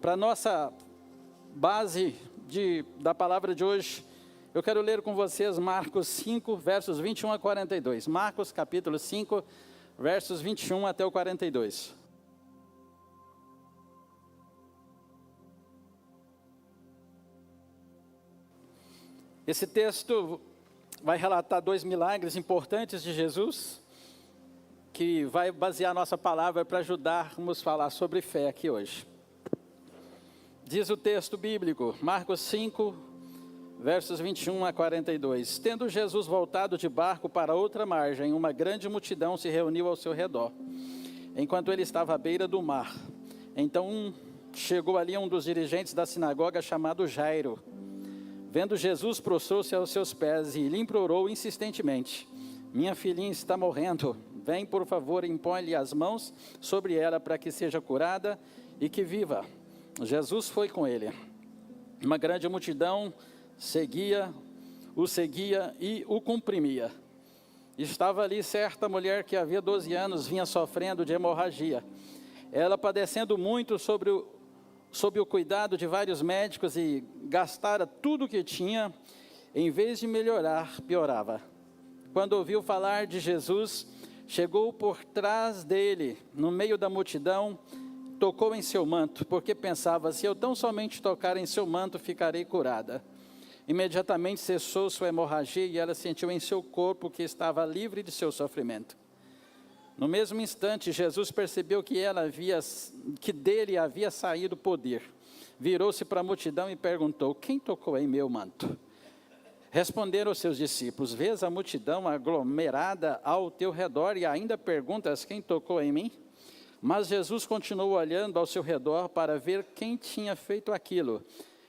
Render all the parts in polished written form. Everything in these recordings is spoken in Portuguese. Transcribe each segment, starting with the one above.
Para nossa base da palavra de hoje, eu quero ler com vocês Marcos 5, versos 21 a 42. Marcos capítulo 5, versos 21 até o 42. Esse texto vai relatar 2 milagres importantes de Jesus, que vai basear nossa palavra para ajudarmos a falar sobre fé aqui hoje. Diz o texto bíblico, Marcos 5, versos 21 a 42. Tendo Jesus voltado de barco para outra margem, uma grande multidão se reuniu ao seu redor, enquanto ele estava à beira do mar. Então chegou ali um dos dirigentes da sinagoga, chamado Jairo. Vendo Jesus, prostrou-se aos seus pés e lhe implorou insistentemente: minha filhinha está morrendo, vem por favor, impõe-lhe as mãos sobre ela para que seja curada e que viva. Jesus foi com ele. Uma grande multidão o seguia e o comprimia. Estava ali certa mulher que havia 12 anos vinha sofrendo de hemorragia. Ela, padecendo muito sob o cuidado de vários médicos e gastara tudo o que tinha, em vez de melhorar, piorava. Quando ouviu falar de Jesus, chegou por trás dele, no meio da multidão, tocou em seu manto, porque pensava: se eu tão somente tocar em seu manto, ficarei curada. Imediatamente cessou sua hemorragia e ela sentiu em seu corpo que estava livre de seu sofrimento. No mesmo instante, Jesus percebeu que dele havia saído poder. Virou-se para a multidão e perguntou: quem tocou em meu manto? Responderam os seus discípulos: vês a multidão aglomerada ao teu redor e ainda perguntas: quem tocou em mim? Mas Jesus continuou olhando ao seu redor para ver quem tinha feito aquilo.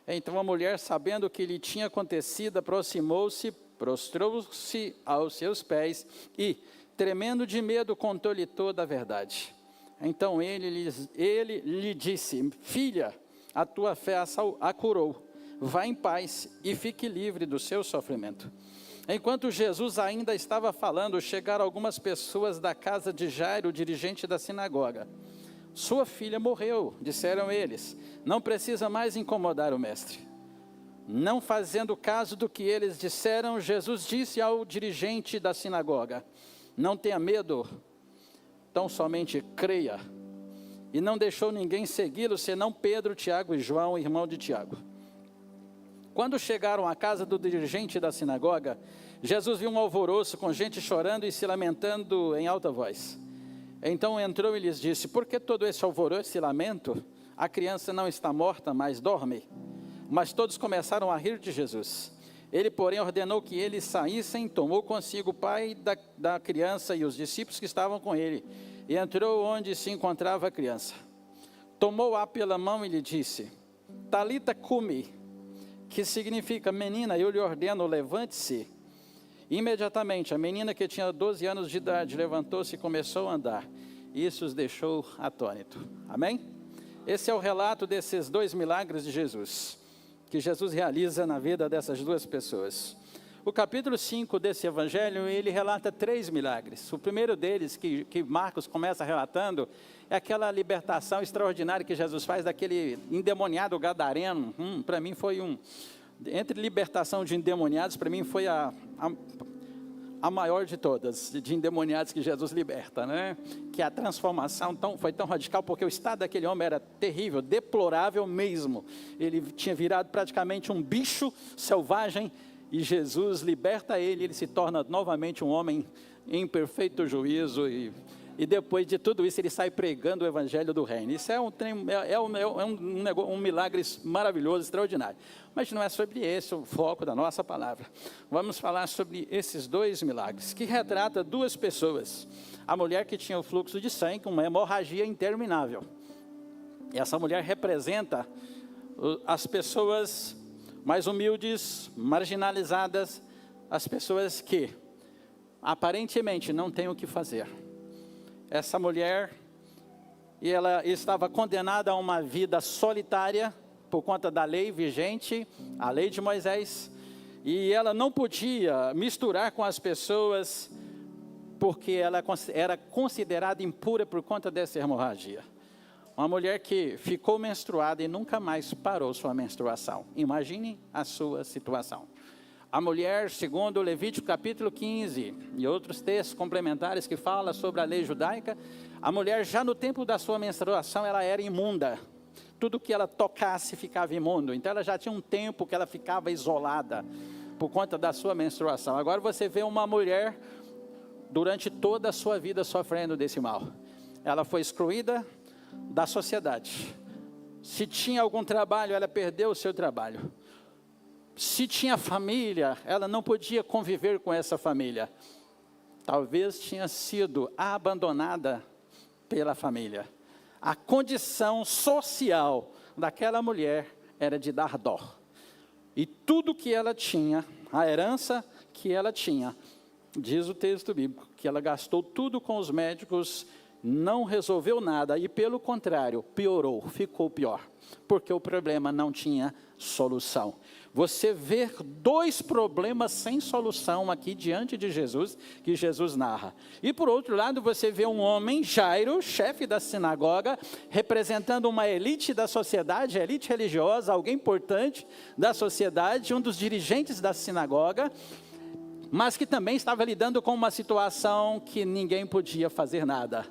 Então a mulher, sabendo o que lhe tinha acontecido, aproximou-se, prostrou-se aos seus pés e, tremendo de medo, contou-lhe toda a verdade. Então ele lhe disse: filha, a tua fé a curou. Vá em paz e fique livre do seu sofrimento. Enquanto Jesus ainda estava falando, chegaram algumas pessoas da casa de Jairo, o dirigente da sinagoga. Sua filha morreu, disseram eles. Não precisa mais incomodar o mestre. Não fazendo caso do que eles disseram, Jesus disse ao dirigente da sinagoga: não tenha medo, tão somente creia. E não deixou ninguém segui-lo, senão Pedro, Tiago e João, irmão de Tiago. Quando chegaram à casa do dirigente da sinagoga, Jesus viu um alvoroço com gente chorando e se lamentando em alta voz. Então entrou e lhes disse: por que todo esse alvoroço e lamento? A criança não está morta, mas dorme. Mas todos começaram a rir de Jesus. Ele, porém, ordenou que eles saíssem, tomou consigo o pai da criança e os discípulos que estavam com ele, e entrou onde se encontrava a criança. Tomou-a pela mão e lhe disse: Talita cumi, que significa: menina, eu lhe ordeno, levante-se. Imediatamente a menina, que tinha 12 anos de idade, levantou-se e começou a andar. Isso os deixou atônitos. Amém? Esse é o relato desses 2 milagres de Jesus, que Jesus realiza na vida dessas 2 pessoas. O capítulo 5 desse evangelho, ele relata 3 milagres. O primeiro deles, que Marcos começa relatando, é aquela libertação extraordinária que Jesus faz daquele endemoniado gadareno. Para mim foi entre libertação de endemoniados, para mim foi a maior de todas, de endemoniados que Jesus liberta, né? Que a transformação foi tão radical, porque o estado daquele homem era terrível, deplorável mesmo. Ele tinha virado praticamente um bicho selvagem, e Jesus liberta ele se torna novamente um homem em perfeito juízo, e depois de tudo isso ele sai pregando o evangelho do reino. Isso é um milagre maravilhoso, extraordinário. Mas não é sobre esse o foco da nossa palavra. Vamos falar sobre esses 2 milagres, que retrata 2 pessoas. A mulher que tinha o fluxo de sangue, uma hemorragia interminável. E essa mulher representa as pessoas mais humildes, marginalizadas, as pessoas que aparentemente não têm o que fazer. Essa mulher, ela estava condenada a uma vida solitária por conta da lei vigente, a lei de Moisés, e ela não podia misturar com as pessoas, porque ela era considerada impura por conta dessa hemorragia. Uma mulher que ficou menstruada e nunca mais parou sua menstruação. Imagine a sua situação. A mulher, segundo Levítico capítulo 15 e outros textos complementares que falam sobre a lei judaica, a mulher já no tempo da sua menstruação ela era imunda. Tudo que ela tocasse ficava imundo. Então ela já tinha um tempo que ela ficava isolada por conta da sua menstruação. Agora você vê uma mulher durante toda a sua vida sofrendo desse mal. Ela foi excluída da sociedade. Se tinha algum trabalho, ela perdeu o seu trabalho. Se tinha família, ela não podia conviver com essa família. Talvez tinha sido abandonada pela família. A condição social daquela mulher era de dar dó. E tudo que ela tinha, a herança que ela tinha, diz o texto bíblico, que ela gastou tudo com os médicos, não resolveu nada e, pelo contrário, piorou, ficou pior, porque o problema não tinha solução. Você vê dois problemas sem solução aqui diante de Jesus, que Jesus narra. E por outro lado, você vê um homem, Jairo, chefe da sinagoga, representando uma elite da sociedade, elite religiosa, alguém importante da sociedade, um dos dirigentes da sinagoga, mas que também estava lidando com uma situação que ninguém podia fazer nada.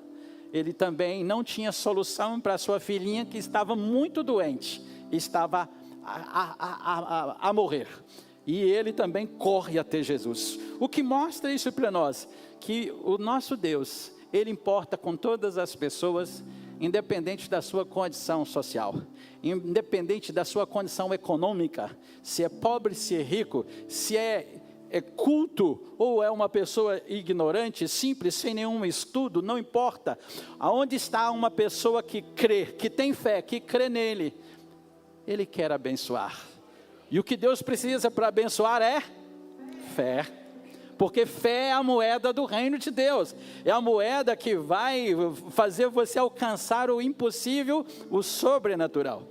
Ele também não tinha solução para sua filhinha que estava muito doente, estava a morrer. E ele também corre até Jesus. O que mostra isso para nós? Que o nosso Deus, Ele importa com todas as pessoas, independente da sua condição social, independente da sua condição econômica, se é pobre, se é rico, se é culto ou é uma pessoa ignorante, simples, sem nenhum estudo, não importa. Aonde está uma pessoa que crê, que tem fé, que crê nele, Ele quer abençoar. E o que Deus precisa para abençoar é fé. Porque fé é a moeda do reino de Deus. É a moeda que vai fazer você alcançar o impossível, o sobrenatural.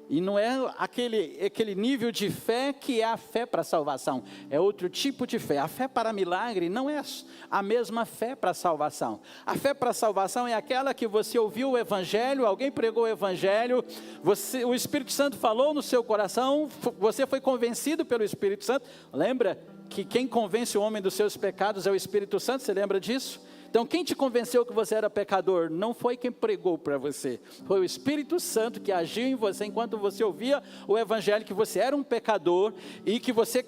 E não é aquele nível de fé que é a fé para a salvação. É outro tipo de fé. A fé para milagre não é a mesma fé para a salvação. A fé para a salvação é aquela que você ouviu o evangelho, alguém pregou o evangelho, o Espírito Santo falou no seu coração, você foi convencido pelo Espírito Santo. Lembra que quem convence o homem dos seus pecados é o Espírito Santo, você lembra disso? Então quem te convenceu que você era pecador? Não foi quem pregou para você, foi o Espírito Santo que agiu em você enquanto você ouvia o evangelho, que você era um pecador e que você...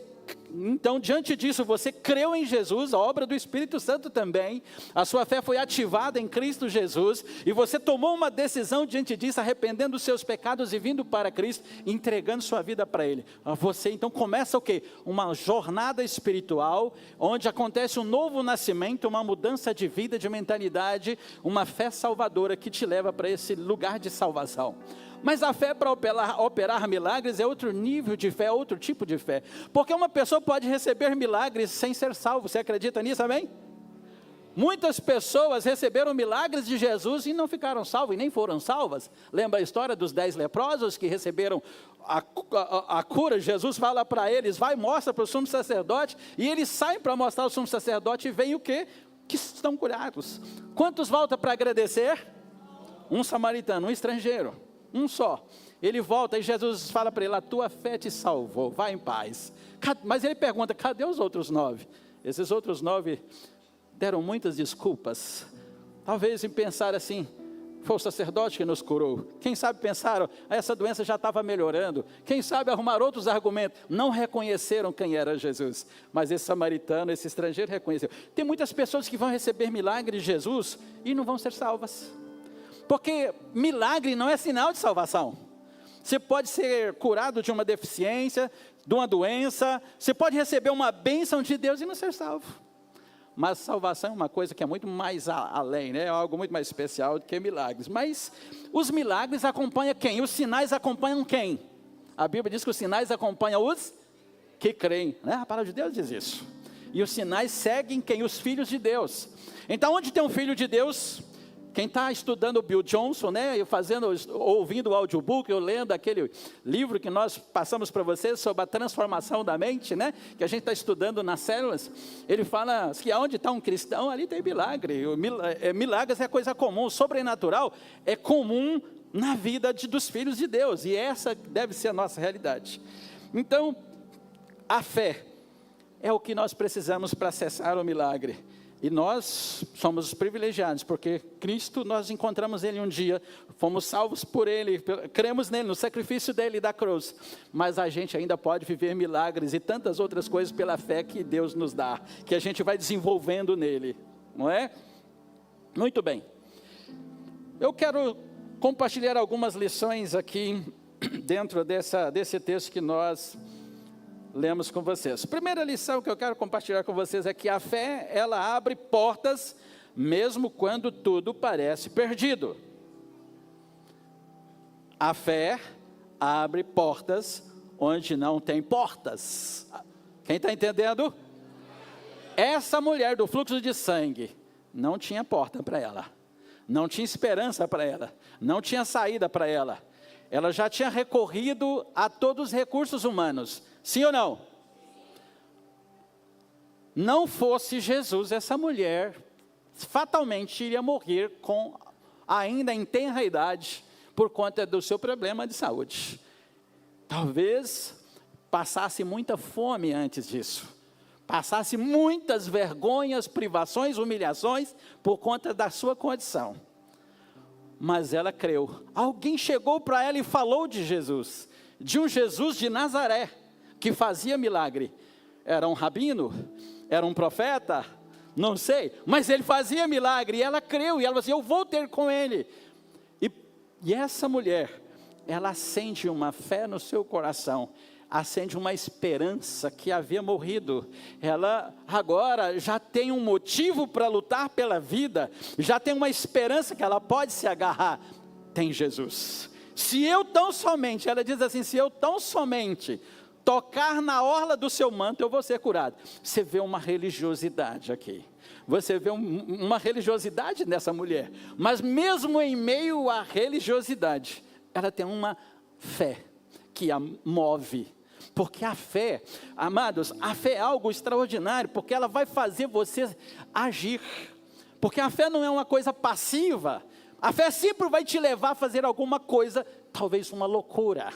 Então, diante disso, você creu em Jesus, a obra do Espírito Santo também, a sua fé foi ativada em Cristo Jesus, e você tomou uma decisão diante disso, arrependendo dos seus pecados e vindo para Cristo, entregando sua vida para Ele. Você então começa o quê? Uma jornada espiritual, onde acontece um novo nascimento, uma mudança de vida, de mentalidade, uma fé salvadora que te leva para esse lugar de salvação. Mas a fé para operar milagres é outro nível de fé, outro tipo de fé. Porque uma pessoa pode receber milagres sem ser salvo. Você acredita nisso, amém? Muitas pessoas receberam milagres de Jesus e não ficaram salvos, e nem foram salvas. Lembra a história dos 10 leprosos que receberam a cura? Jesus fala para eles, vai, mostra para o sumo sacerdote, e eles saem para mostrar ao sumo sacerdote, e vem o quê? Que estão curados. Quantos voltam para agradecer? Um samaritano, um estrangeiro. Um só. Ele volta e Jesus fala para ele, a tua fé te salvou, vai em paz. Mas ele pergunta, cadê os outros 9? Esses outros 9 deram muitas desculpas. Talvez em pensar assim, foi o sacerdote que nos curou. Quem sabe pensaram, essa doença já estava melhorando. Quem sabe arrumar outros argumentos. Não reconheceram quem era Jesus. Mas esse samaritano, esse estrangeiro reconheceu. Tem muitas pessoas que vão receber milagre de Jesus e não vão ser salvas. Porque milagre não é sinal de salvação. Você pode ser curado de uma deficiência, de uma doença, você pode receber uma bênção de Deus e não ser salvo. Mas salvação é uma coisa que é muito mais além, né? É algo muito mais especial do que milagres. Mas os milagres acompanham quem? Os sinais acompanham quem? A Bíblia diz que os sinais acompanham os que creem, né? A palavra de Deus diz isso. E os sinais seguem quem? Os filhos de Deus. Então, onde tem um filho de Deus... Quem está estudando o Bill Johnson, né, ouvindo o audiobook, ou lendo aquele livro que nós passamos para vocês sobre a transformação da mente, né, que a gente está estudando nas células, ele fala que onde está um cristão, ali tem milagre. Milagres é coisa comum, sobrenatural é comum na vida dos filhos de Deus, e essa deve ser a nossa realidade. Então, a fé é o que nós precisamos para acessar o milagre. E nós somos privilegiados, porque Cristo, nós encontramos Ele um dia, fomos salvos por Ele, cremos nele, no sacrifício dele da cruz. Mas a gente ainda pode viver milagres e tantas outras coisas pela fé que Deus nos dá, que a gente vai desenvolvendo nele, não é? Muito bem. Eu quero compartilhar algumas lições aqui, dentro desse texto que nós lemos com vocês. Primeira lição que eu quero compartilhar com vocês é que a fé, ela abre portas, mesmo quando tudo parece perdido. A fé abre portas onde não tem portas. Quem está entendendo? Essa mulher do fluxo de sangue não tinha porta para ela, não tinha esperança para ela, não tinha saída para ela. Ela já tinha recorrido a todos os recursos humanos. Sim ou não? Não fosse Jesus, essa mulher fatalmente iria morrer ainda em tenra idade, por conta do seu problema de saúde. Talvez passasse muita fome antes disso, passasse muitas vergonhas, privações, humilhações, por conta da sua condição. Mas ela creu. Alguém chegou para ela e falou de Jesus, de um Jesus de Nazaré, que fazia milagre. Era um rabino? Era um profeta? Não sei, mas ele fazia milagre, e ela creu, e ela falou assim, eu vou ter com ele. E essa mulher, ela acende uma fé no seu coração, acende uma esperança que havia morrido. Ela agora já tem um motivo para lutar pela vida, já tem uma esperança que ela pode se agarrar. Tem Jesus. Se eu tão somente, ela diz assim, se eu tão somente tocar na orla do seu manto, eu vou ser curado. Você vê uma religiosidade aqui. Você vê uma religiosidade nessa mulher. Mas mesmo em meio à religiosidade, ela tem uma fé que a move. Porque a fé, amados, a fé é algo extraordinário, porque ela vai fazer você agir. Porque a fé não é uma coisa passiva. A fé sempre vai te levar a fazer alguma coisa, talvez uma loucura.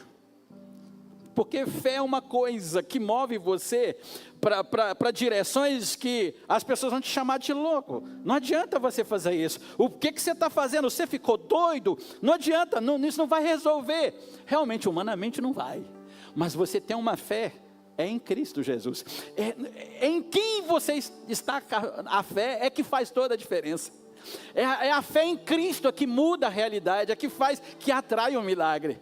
Porque fé é uma coisa que move você para direções que as pessoas vão te chamar de louco. Não adianta você fazer isso. O que você está fazendo? Você ficou doido? Não adianta, isso não vai resolver. Realmente, humanamente não vai. Mas você tem uma fé, é em Cristo Jesus. É em quem você está, a fé é que faz toda a diferença. É a fé em Cristo que muda a realidade, é que faz, que atrai um milagre.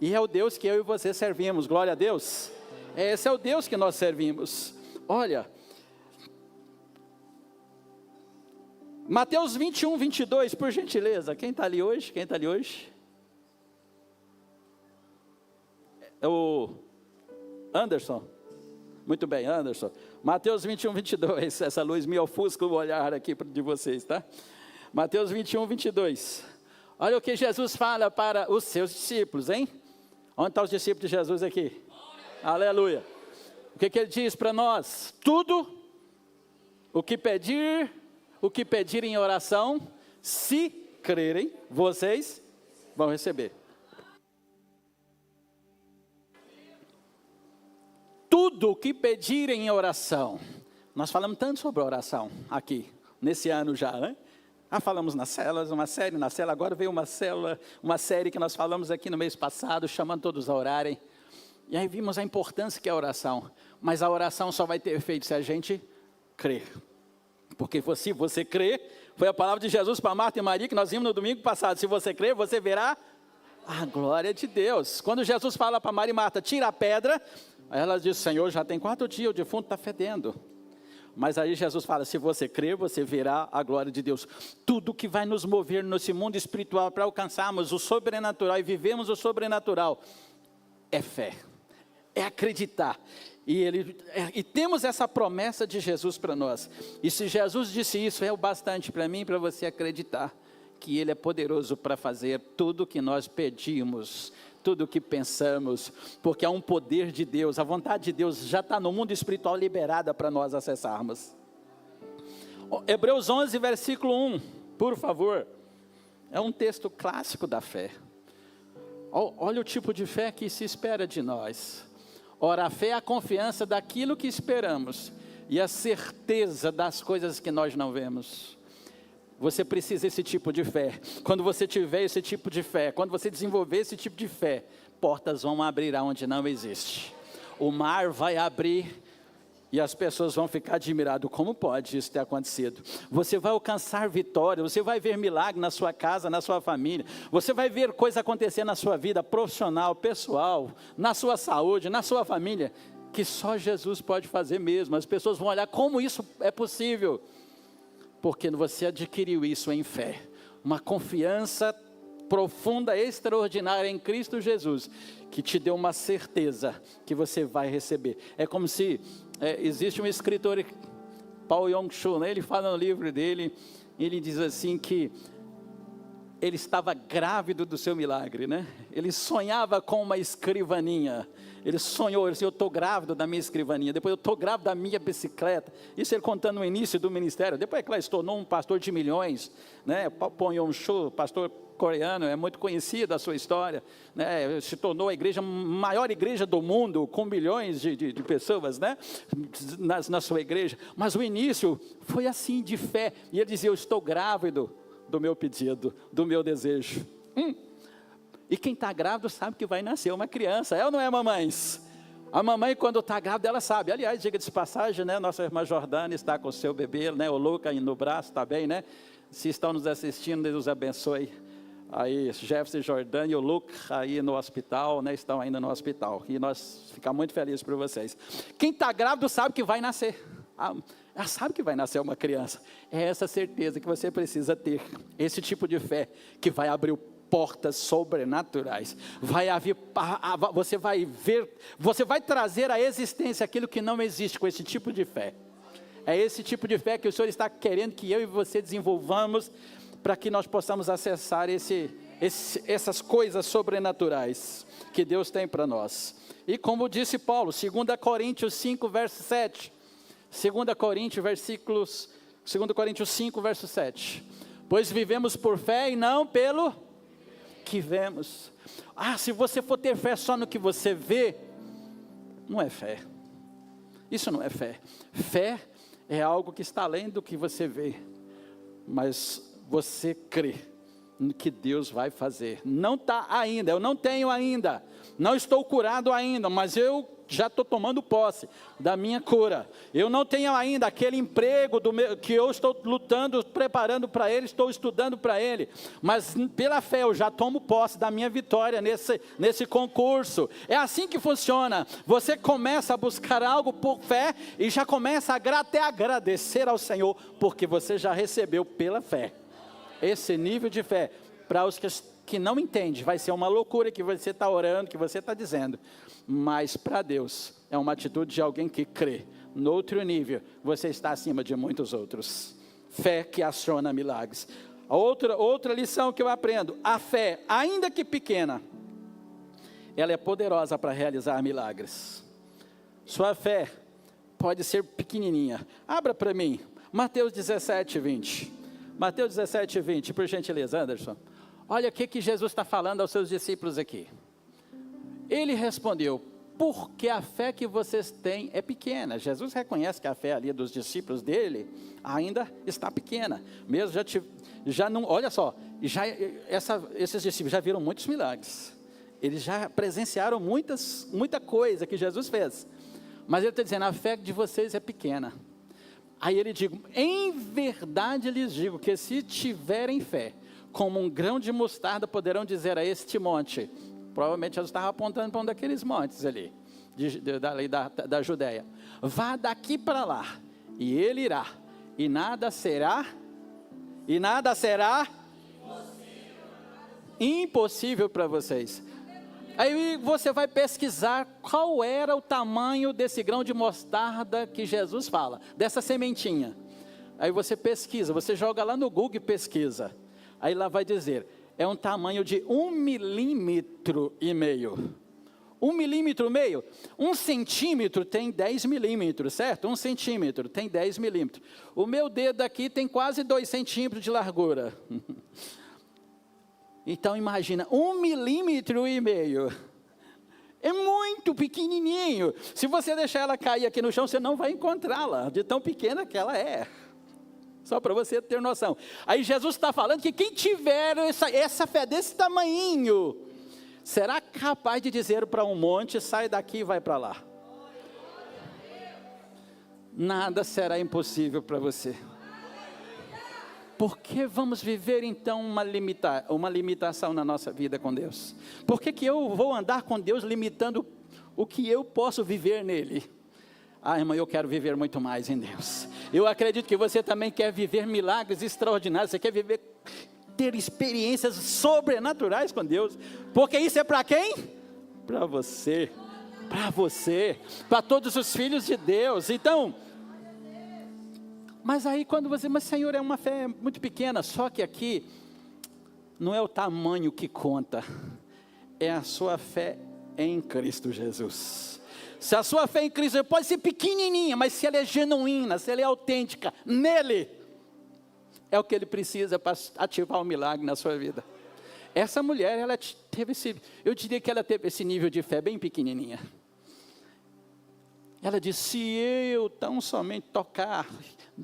E é o Deus que eu e você servimos, glória a Deus. Esse é o Deus que nós servimos. Olha, Mateus 21, 22, por gentileza, quem está ali hoje? Quem está ali hoje? O Anderson. Muito bem, Anderson. Mateus 21, 22, essa luz me ofusca o olhar aqui de vocês, tá? Mateus 21, 22. Olha o que Jesus fala para os seus discípulos, hein? Onde estão os discípulos de Jesus aqui? Aleluia. O que ele diz para nós? Tudo o que pedirem em oração, se crerem, vocês vão receber. Tudo o que pedirem em oração. Nós falamos tanto sobre oração aqui, nesse ano já, né? Falamos nas células, uma série na célula, agora veio uma série que nós falamos aqui no mês passado, chamando todos a orarem. E aí vimos a importância que é a oração. Mas a oração só vai ter efeito se a gente crer. Porque se você crer, foi a palavra de Jesus para Marta e Maria, que nós vimos no domingo passado. Se você crer, você verá a glória de Deus. Quando Jesus fala para Maria e Marta, tira a pedra, aí ela diz, Senhor, já tem 4 dias, o defunto está fedendo. Mas aí Jesus fala, se você crer, você verá a glória de Deus. Tudo que vai nos mover nesse mundo espiritual para alcançarmos o sobrenatural e vivemos o sobrenatural, é fé, é acreditar. E temos essa promessa de Jesus para nós. E se Jesus disse isso, é o bastante para mim e para você acreditar que Ele é poderoso para fazer tudo o que nós pedimos, tudo o que pensamos, porque há um poder de Deus, a vontade de Deus já está no mundo espiritual liberada para nós acessarmos. Hebreus 11, versículo 1, por favor, é um texto clássico da fé. Olha o tipo de fé que se espera de nós. Ora, a fé é a confiança daquilo que esperamos e a certeza das coisas que nós não vemos. Você precisa desse tipo de fé. Quando você tiver esse tipo de fé, quando você desenvolver esse tipo de fé, portas vão abrir aonde não existe. O mar vai abrir e as pessoas vão ficar admiradas. Como pode isso ter acontecido? Você vai alcançar vitória, você vai ver milagre na sua casa, na sua família. Você vai ver coisa acontecer na sua vida profissional, pessoal, na sua saúde, na sua família, que só Jesus pode fazer mesmo. As pessoas vão olhar como isso é possível. Porque você adquiriu isso em fé. Uma confiança profunda, extraordinária em Cristo Jesus, que te deu uma certeza que você vai receber. É como se, existe um escritor, Paul Yong-Chul, né? Ele fala no livro dele, ele diz assim que ele estava grávido do seu milagre, né? Ele sonhava com uma escrivaninha. Ele sonhou, ele disse, eu estou grávido da minha escrivaninha, depois eu estou grávido da minha bicicleta. Isso ele contando no início do ministério. Depois, claro, se tornou um pastor de milhões, né? Paul Yong-Chul, pastor coreano, é muito conhecida a sua história, né? Se tornou a maior igreja do mundo, com milhões de pessoas, né? Na sua igreja. Mas o início foi assim, de fé. E ele dizia, eu estou grávido do meu pedido, do meu desejo. E quem está grávido sabe que vai nascer uma criança, é ou não é, mamães? A mamãe, quando está grávida, ela sabe. Aliás, diga de passagem, né? Nossa irmã Jordana está com o seu bebê, né? O Luca no braço, está bem, né? Se estão nos assistindo, Deus os abençoe. Aí, Jefferson e Jordana e o Luca aí no hospital, né? Estão ainda no hospital. E nós ficamos muito felizes por vocês. Quem está grávido sabe que vai nascer. Ela sabe que vai nascer uma criança. É essa certeza que você precisa ter. Esse tipo de fé que vai abrir portas sobrenaturais. Você vai ver, você vai trazer à existência aquilo que não existe com esse tipo de fé. É esse tipo de fé que o Senhor está querendo que eu e você desenvolvamos para que nós possamos acessar essas coisas sobrenaturais que Deus tem para nós. E como disse Paulo, 2 Coríntios 5, verso 7. 2 Coríntios 5, verso 7. Pois vivemos por fé e não pelo que vemos. Se você for ter fé só no que você vê, não é fé. Isso não é fé. Fé é algo que está além do que você vê. Mas você crê no que Deus vai fazer. Não está ainda, eu não tenho ainda. Não estou curado ainda, mas eu já estou tomando posse da minha cura. Eu não tenho ainda aquele emprego que eu estou lutando, preparando para ele, estou estudando para ele. Mas pela fé eu já tomo posse da minha vitória nesse concurso. É assim que funciona. Você começa a buscar algo por fé e já começa até a agradecer ao Senhor, porque você já recebeu pela fé. Esse nível de fé, para os que não entendem, vai ser uma loucura que você está orando, que você está dizendo. Mas para Deus, é uma atitude de alguém que crê. No outro nível, você está acima de muitos outros. Fé que aciona milagres. Outra lição que eu aprendo. A fé, ainda que pequena, ela é poderosa para realizar milagres. Sua fé pode ser pequenininha. Abra para mim, Mateus 17, 20. Mateus 17, 20, por gentileza, Anderson. Olha o que Jesus está falando aos seus discípulos aqui. Ele respondeu, porque a fé que vocês têm é pequena. Jesus reconhece que a fé ali dos discípulos dele ainda está pequena. Mesmo já não, olha só, esses discípulos já viram muitos milagres. Eles já presenciaram muita coisa que Jesus fez. Mas ele está dizendo, a fé de vocês é pequena. Aí ele diz, em verdade lhes digo que se tiverem fé, como um grão de mostarda, poderão dizer a este monte. Provavelmente Jesus estava apontando para um daqueles montes ali, da lei da Judéia. Vá daqui para lá, e ele irá, e nada será impossível para vocês. Aí você vai pesquisar qual era o tamanho desse grão de mostarda que Jesus fala, dessa sementinha. Aí você pesquisa, você joga lá no Google e pesquisa. Aí lá vai dizer, é um tamanho de 1,5 milímetro. 1,5 milímetro? 1 centímetro tem 10 milímetros, certo? 1 centímetro tem 10 milímetros. O meu dedo aqui tem quase 2 centímetros de largura. Então imagina, 1,5 milímetro. É muito pequenininho. Se você deixar ela cair aqui no chão, você não vai encontrá-la, de tão pequena que ela é. Só para você ter noção. Aí Jesus está falando que quem tiver essa fé desse tamanhinho, será capaz de dizer para um monte, sai daqui e vai para lá. Nada será impossível para você. Por que vamos viver então uma limitação na nossa vida com Deus? Por que eu vou andar com Deus limitando o que eu posso viver nele? Irmão, eu quero viver muito mais em Deus. Eu acredito que você também quer viver milagres extraordinários. Você quer ter experiências sobrenaturais com Deus. Porque isso é para quem? Para você. Para você. Para todos os filhos de Deus. Então, mas aí quando você, mas Senhor, é uma fé muito pequena. Só que aqui, não é o tamanho que conta. É a sua fé em Cristo Jesus. Se a sua fé em Cristo pode ser pequenininha, mas se ela é genuína, se ela é autêntica, nele, é o que ele precisa para ativar um milagre na sua vida. Essa mulher, ela teve eu diria que ela teve esse nível de fé bem pequenininha. Ela disse, se eu tão somente tocar,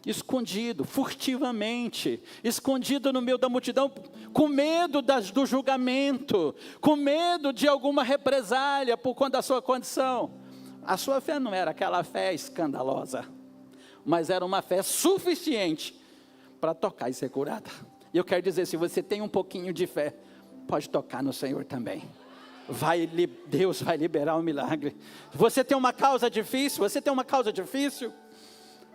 escondido, furtivamente, escondido no meio da multidão, com medo do julgamento, com medo de alguma represália por conta da sua condição. A sua fé não era aquela fé escandalosa, mas era uma fé suficiente para tocar e ser curada. E eu quero dizer, se você tem um pouquinho de fé, pode tocar no Senhor também. Deus vai liberar um milagre. Você tem uma causa difícil,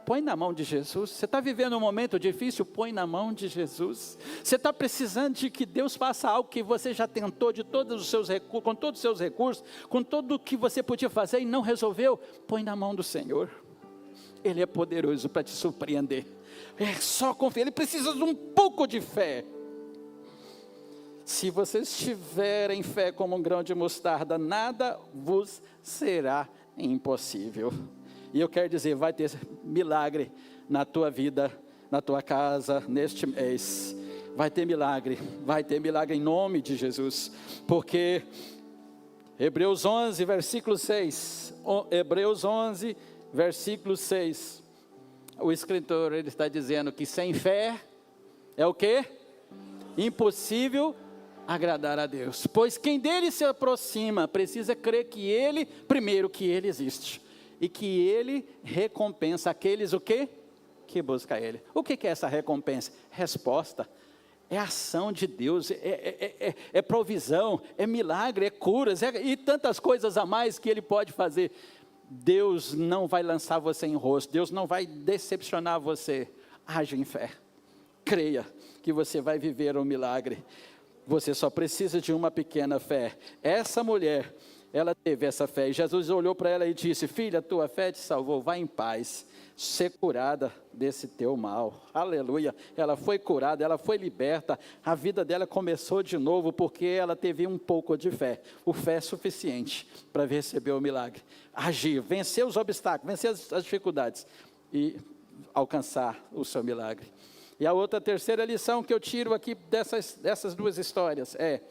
põe na mão de Jesus. Você está vivendo um momento difícil, põe na mão de Jesus. Você está precisando de que Deus faça algo que você já tentou de todos os seus recursos, com todos os seus recursos, com tudo o que você podia fazer e não resolveu, põe na mão do Senhor. Ele é poderoso para te surpreender. É só confiar, Ele precisa de um pouco de fé. Se vocês tiverem fé como um grão de mostarda, nada vos será impossível. E eu quero dizer, vai ter milagre na tua vida, na tua casa, neste mês. Vai ter milagre em nome de Jesus. Porque Hebreus 11, versículo 6. Hebreus 11, versículo 6. O escritor, ele está dizendo que sem fé é o quê? Impossível agradar a Deus. Pois quem dele se aproxima precisa crer que ele, primeiro, que ele existe. E que ele recompensa aqueles o quê? Que busca ele. O que é essa recompensa? Resposta. É ação de Deus, é provisão, é milagre, é curas, e tantas coisas a mais que Ele pode fazer. Deus não vai lançar você em rosto, Deus não vai decepcionar você. Haja em fé, creia que você vai viver um milagre. Você só precisa de uma pequena fé. Essa mulher, ela teve essa fé, e Jesus olhou para ela e disse: filha, tua fé te salvou, vai em paz, ser curada desse teu mal. Aleluia. Ela foi curada, ela foi liberta, a vida dela começou de novo, porque ela teve um pouco de fé, o fé suficiente para receber o milagre, agir, vencer os obstáculos, vencer as dificuldades e alcançar o seu milagre. E a terceira lição que eu tiro aqui dessas duas histórias é: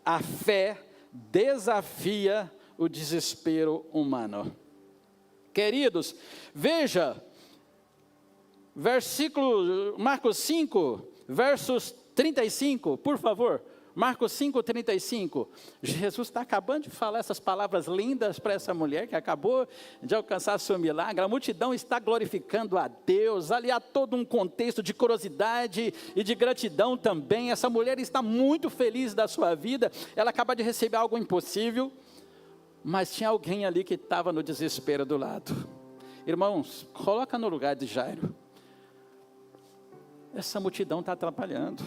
a fé desafia o desespero humano. Queridos, veja, Marcos 5, versos 35, por favor. Marcos 5, 35. Jesus está acabando de falar essas palavras lindas para essa mulher que acabou de alcançar seu milagre. A multidão está glorificando a Deus. Ali há todo um contexto de curiosidade e de gratidão também. Essa mulher está muito feliz da sua vida. Ela acaba de receber algo impossível. Mas tinha alguém ali que estava no desespero do lado. Irmãos, coloca no lugar de Jairo. Essa multidão está atrapalhando.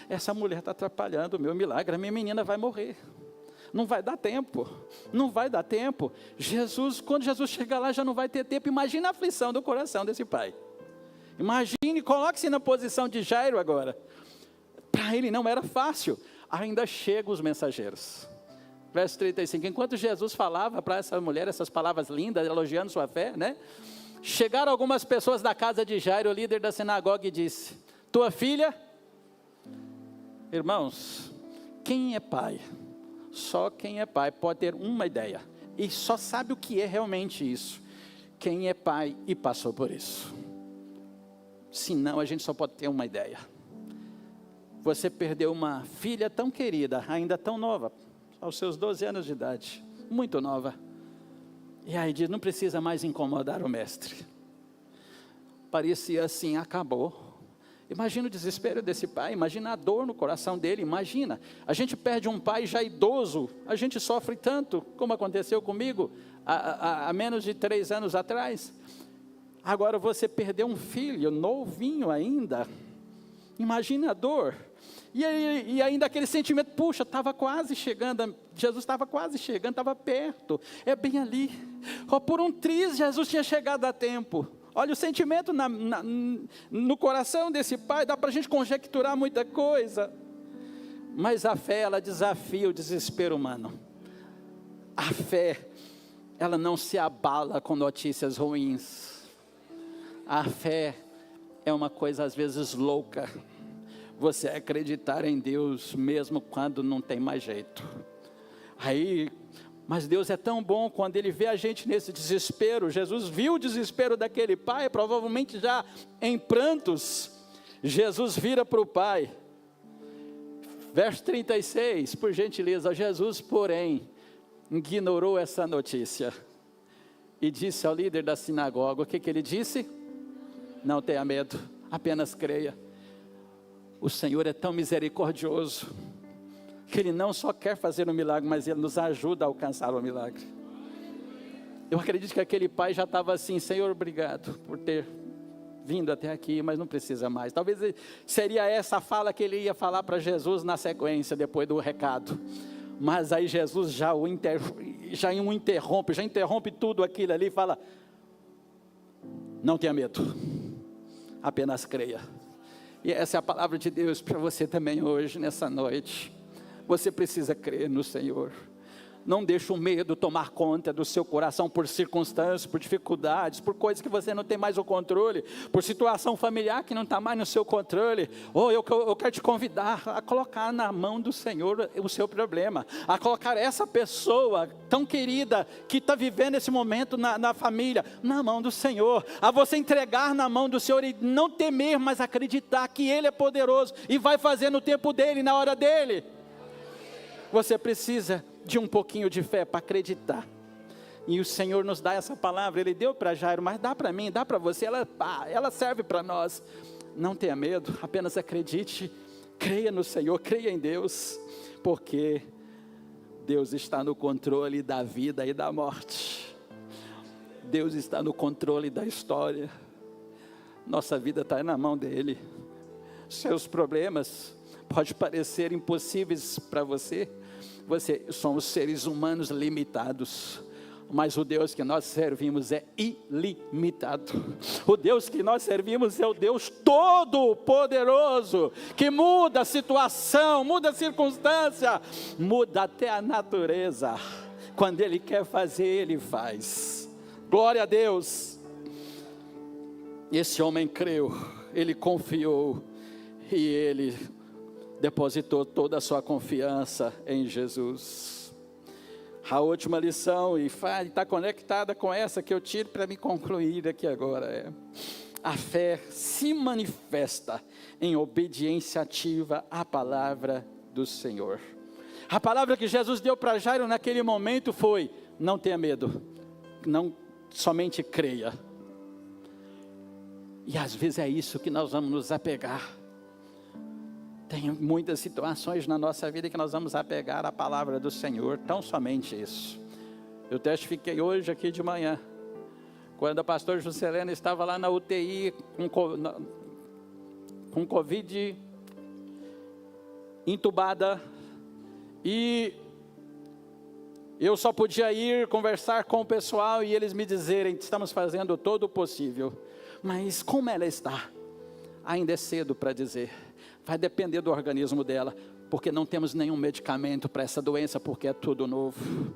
Essa mulher está atrapalhando o meu milagre. A minha menina vai morrer. Não vai dar tempo. Não vai dar tempo. Quando Jesus chegar lá, já não vai ter tempo. Imagina a aflição do coração desse pai. Imagine, coloque-se na posição de Jairo agora. Para ele não era fácil. Ainda chegam os mensageiros. Verso 35, enquanto Jesus falava para essa mulher essas palavras lindas, elogiando sua fé, né? Chegaram algumas pessoas da casa de Jairo, o líder da sinagoga, e disse: tua filha, irmãos, Quem é pai? Só quem é pai pode ter uma ideia. E só sabe o que é realmente isso. Quem é pai e passou por isso. Senão a gente só pode ter uma ideia. Você perdeu uma filha tão querida, ainda tão nova, aos seus 12 anos de idade, muito nova. E aí diz, não precisa mais incomodar o mestre. Parecia assim, acabou. Imagina o desespero desse pai, imagina a dor no coração dele, imagina. A gente perde um pai já idoso, a gente sofre tanto, como aconteceu comigo há menos de 3 anos atrás. Agora você perdeu um filho, novinho ainda, imagina a dor. E ainda aquele sentimento, puxa, estava quase chegando, Jesus estava quase chegando, estava perto, é bem ali. Por um triz, Jesus tinha chegado a tempo. Olha o sentimento no coração desse pai, dá para a gente conjecturar muita coisa. Mas a fé, ela desafia o desespero humano. A fé, ela não se abala com notícias ruins. A fé é uma coisa às vezes louca. Você acreditar em Deus mesmo quando não tem mais jeito. Mas Deus é tão bom quando Ele vê a gente nesse desespero. Jesus viu o desespero daquele pai, provavelmente já em prantos. Jesus vira para o pai. Verso 36, por gentileza. Jesus, porém, ignorou essa notícia. E disse ao líder da sinagoga, o que ele disse? Não tenha medo, apenas creia. O Senhor é tão misericordioso, que Ele não só quer fazer um milagre, mas Ele nos ajuda a alcançar o milagre. Eu acredito que aquele pai já estava assim, Senhor, obrigado por ter vindo até aqui, mas não precisa mais. Talvez seria essa a fala que ele ia falar para Jesus na sequência, depois do recado. Mas aí Jesus já interrompe tudo aquilo ali e fala, não tenha medo, apenas creia. E essa é a palavra de Deus para você também hoje, nessa noite. Você precisa crer no Senhor. Não deixe o medo tomar conta do seu coração por circunstâncias, por dificuldades, por coisas que você não tem mais o controle, por situação familiar que não está mais no seu controle. Eu quero te convidar a colocar na mão do Senhor o seu problema, a colocar essa pessoa tão querida que está vivendo esse momento na família, na mão do Senhor, a você entregar na mão do Senhor e não temer, mas acreditar que Ele é poderoso e vai fazer no tempo dEle, na hora dEle. Você precisa de um pouquinho de fé para acreditar. E o Senhor nos dá essa palavra. Ele deu para Jairo, mas dá para mim, dá para você. Ela serve para nós. Não tenha medo, apenas acredite. Creia no Senhor, creia em Deus. Porque Deus está no controle da vida e da morte. Deus está no controle da história. Nossa vida está na mão dEle. Seus problemas podem parecer impossíveis para você. Somos seres humanos limitados, mas o Deus que nós servimos é ilimitado. O Deus que nós servimos é o Deus todo-poderoso, que muda a situação, muda a circunstância, muda até a natureza. Quando Ele quer fazer, Ele faz. Glória a Deus. Esse homem creu, ele confiou e ele depositou toda a sua confiança em Jesus. A última lição, e está conectada com essa que eu tiro para me concluir aqui agora, a fé se manifesta em obediência ativa à palavra do Senhor. A palavra que Jesus deu para Jairo naquele momento foi, não tenha medo, não somente creia. E às vezes é isso que nós vamos nos apegar. Tem muitas situações na nossa vida que nós vamos apegar à palavra do Senhor, tão somente isso. Eu testifiquei hoje aqui de manhã, quando a pastora Juscelena estava lá na UTI, com Covid, entubada, e eu só podia ir conversar com o pessoal e eles me dizerem, estamos fazendo todo o possível, mas como ela está? Ainda é cedo para dizer. Vai depender do organismo dela, porque não temos nenhum medicamento para essa doença, porque é tudo novo.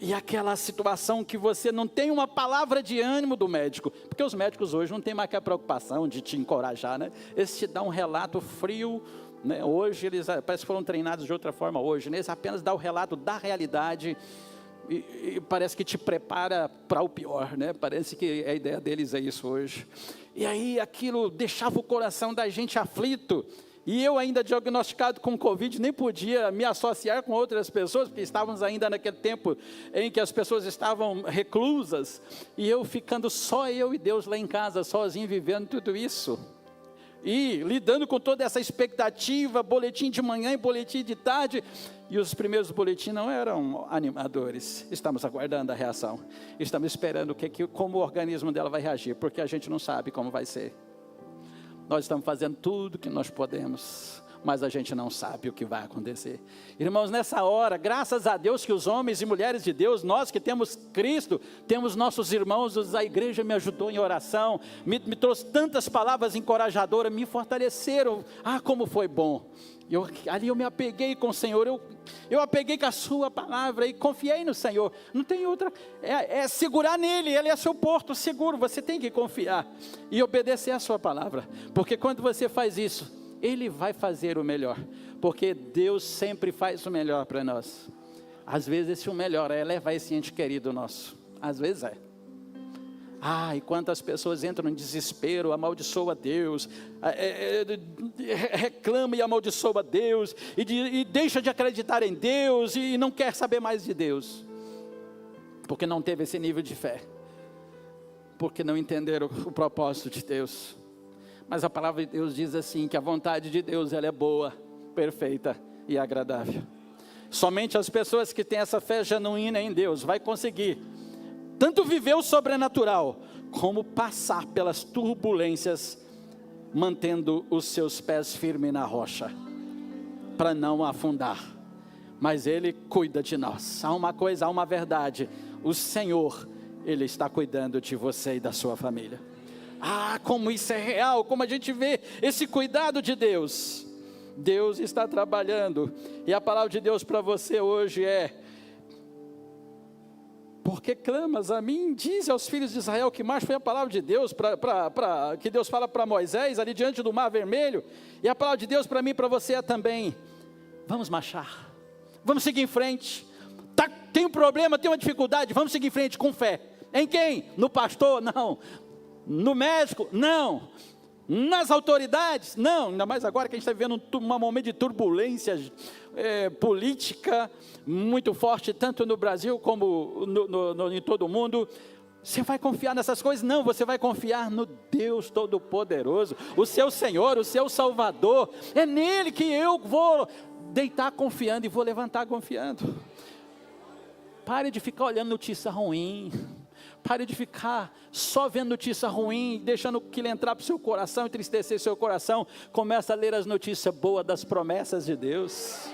E aquela situação que você não tem uma palavra de ânimo do médico, porque os médicos hoje não tem mais que a preocupação de te encorajar, né? Eles te dão um relato frio, né? Hoje eles parece que foram treinados de outra forma hoje, né? Eles apenas dão o relato da realidade e parece que te prepara para o pior, né? Parece que a ideia deles é isso hoje. E aí aquilo deixava o coração da gente aflito. E eu ainda diagnosticado com Covid, nem podia me associar com outras pessoas, porque estávamos ainda naquele tempo em que as pessoas estavam reclusas, e eu ficando só eu e Deus lá em casa, sozinho, vivendo tudo isso. E lidando com toda essa expectativa, boletim de manhã e boletim de tarde, e os primeiros boletins não eram animadores. Estamos aguardando a reação, estamos esperando como o organismo dela vai reagir, porque a gente não sabe como vai ser. Nós estamos fazendo tudo que nós podemos, mas a gente não sabe o que vai acontecer. Irmãos, nessa hora, graças a Deus que os homens e mulheres de Deus, nós que temos Cristo, temos nossos irmãos, a igreja me ajudou em oração, me trouxe tantas palavras encorajadoras, me fortaleceram. Como foi bom. Ali eu me apeguei com o Senhor, eu apeguei com a sua palavra e confiei no Senhor. Não tem outra, é segurar nele, ele é seu porto seguro, você tem que confiar e obedecer a sua palavra, porque quando você faz isso, ele vai fazer o melhor, porque Deus sempre faz o melhor para nós. Às vezes esse o melhor é levar esse ente querido nosso, às vezes é. E quantas pessoas entram em desespero, amaldiçoa Deus, reclama e amaldiçoa Deus, e deixa de acreditar em Deus, e não quer saber mais de Deus, porque não teve esse nível de fé, porque não entenderam o propósito de Deus. Mas a palavra de Deus diz assim, que a vontade de Deus ela é boa, perfeita e agradável. Somente as pessoas que têm essa fé genuína em Deus vai conseguir tanto viver o sobrenatural, como passar pelas turbulências, mantendo os seus pés firmes na rocha, para não afundar. Mas Ele cuida de nós. Há uma coisa, há uma verdade: o Senhor, Ele está cuidando de você e da sua família. Como isso é real, como a gente vê esse cuidado de Deus. Deus está trabalhando, e a palavra de Deus para você hoje é: porque clamas a mim, diz aos filhos de Israel. Que mais foi a palavra de Deus, que Deus fala para Moisés, ali diante do mar vermelho, e a palavra de Deus para mim e para você é também: vamos marchar, vamos seguir em frente, tem um problema, tem uma dificuldade, vamos seguir em frente com fé. Em quem? No pastor? Não. No médico? Não. Nas autoridades? Não. Ainda mais agora que a gente está vivendo um momento de turbulência política muito forte, tanto no Brasil como em todo o mundo. Você vai confiar nessas coisas? Não, você vai confiar no Deus Todo-Poderoso, o seu Senhor, o seu Salvador. É nele que eu vou deitar confiando e vou levantar confiando. Pare de ficar olhando notícia ruim. Pare de ficar só vendo notícia ruim, deixando aquilo entrar para o seu coração, entristecer seu coração. Começa a ler as notícias boas das promessas de Deus.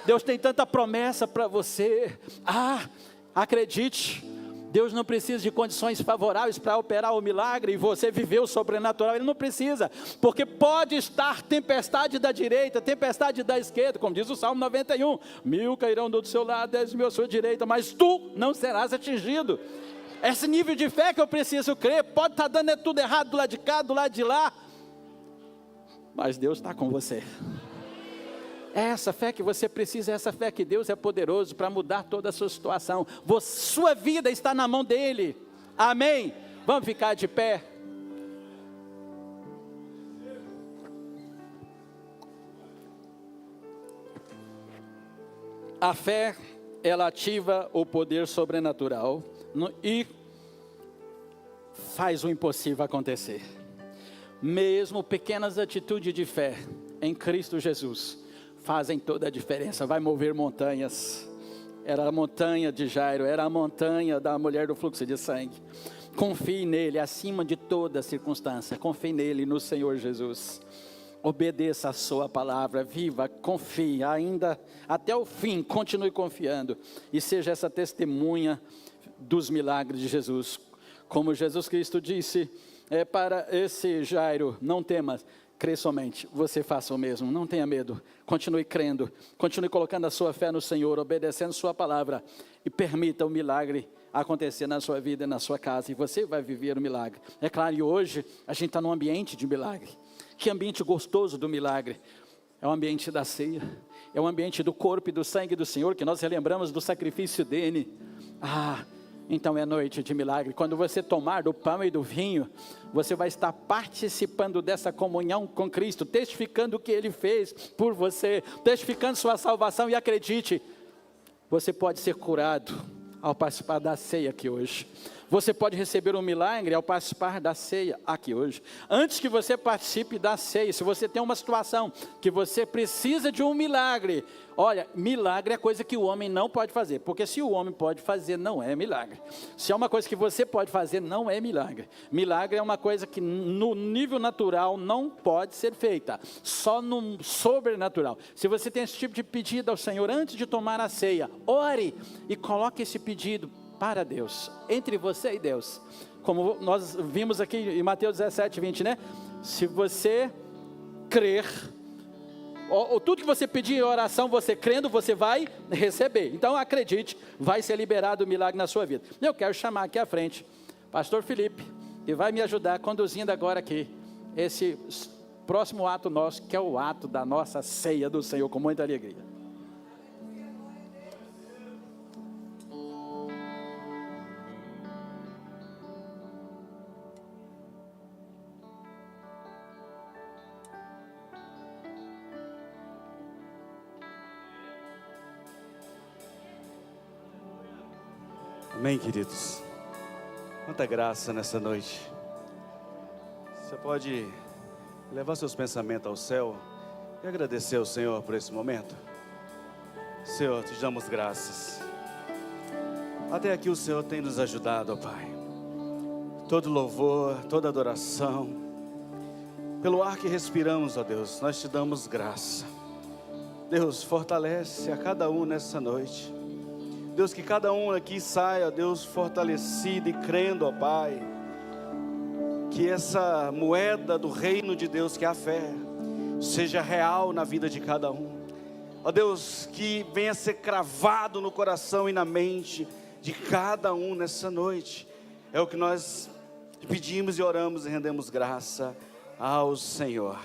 Deus tem tanta promessa para você. Acredite, Deus não precisa de condições favoráveis para operar o milagre e você viver o sobrenatural. Ele não precisa, porque pode estar tempestade da direita, tempestade da esquerda, como diz o Salmo 91. 1000 cairão do seu lado, 10.000 à sua direita, mas tu não serás atingido. Esse nível de fé que eu preciso crer, pode estar dando tudo errado do lado de cá, do lado de lá, mas Deus está com você. É essa fé que você precisa, é essa fé que Deus é poderoso para mudar toda a sua situação. Sua vida está na mão dEle, amém? Vamos ficar de pé. A fé, ela ativa o poder sobrenatural e faz o impossível acontecer. Mesmo pequenas atitudes de fé em Cristo Jesus fazem toda a diferença. Vai mover montanhas. Era a montanha de Jairo, era a montanha da mulher do fluxo de sangue. Confie nele acima de toda circunstância. Confie nele, no Senhor Jesus. Obedeça a sua palavra, viva, confie, ainda até o fim, continue confiando. E seja essa testemunha dos milagres de Jesus. Como Jesus Cristo disse para esse Jairo: não temas, crê somente, você faça o mesmo, não tenha medo, continue crendo, continue colocando a sua fé no Senhor, obedecendo sua palavra, e permita o milagre acontecer na sua vida, na sua casa, e você vai viver o milagre. É claro, e hoje a gente está num ambiente de milagre. Que ambiente gostoso do milagre. É o ambiente da ceia, é o ambiente do corpo e do sangue do Senhor, que nós relembramos do sacrifício dele. Então é noite de milagre. Quando você tomar do pão e do vinho, você vai estar participando dessa comunhão com Cristo, testificando o que Ele fez por você, testificando sua salvação. E acredite, você pode ser curado ao participar da ceia aqui hoje. Você pode receber um milagre ao participar da ceia aqui hoje. Antes que você participe da ceia, se você tem uma situação que você precisa de um milagre, olha, milagre é coisa que o homem não pode fazer, porque se o homem pode fazer, não é milagre. Se é uma coisa que você pode fazer, não é milagre. Milagre é uma coisa que no nível natural não pode ser feita, só no sobrenatural. Se você tem esse tipo de pedido ao Senhor antes de tomar a ceia, ore e coloque esse pedido para Deus, entre você e Deus, como nós vimos aqui em Mateus 17, 20, né? Se você crer, ou tudo que você pedir em oração, você crendo, você vai receber. Então acredite, vai ser liberado o milagre na sua vida. Eu quero chamar aqui à frente pastor Felipe, que vai me ajudar conduzindo agora aqui esse próximo ato nosso, que é o ato da nossa ceia do Senhor, com muita alegria. Amém, queridos? Quanta graça nessa noite. Você pode levar seus pensamentos ao céu e agradecer ao Senhor por esse momento. Senhor, te damos graças. Até aqui o Senhor tem nos ajudado, ó Pai. Todo louvor, toda adoração, pelo ar que respiramos, ó Deus, nós te damos graça. Deus, fortalece a cada um nessa noite. Deus, que cada um aqui saia, Deus, fortalecido e crendo, ó Pai, que essa moeda do reino de Deus, que é a fé, seja real na vida de cada um. Ó Deus, que venha a ser cravado no coração e na mente de cada um nessa noite. É o que nós pedimos e oramos e rendemos graça ao Senhor.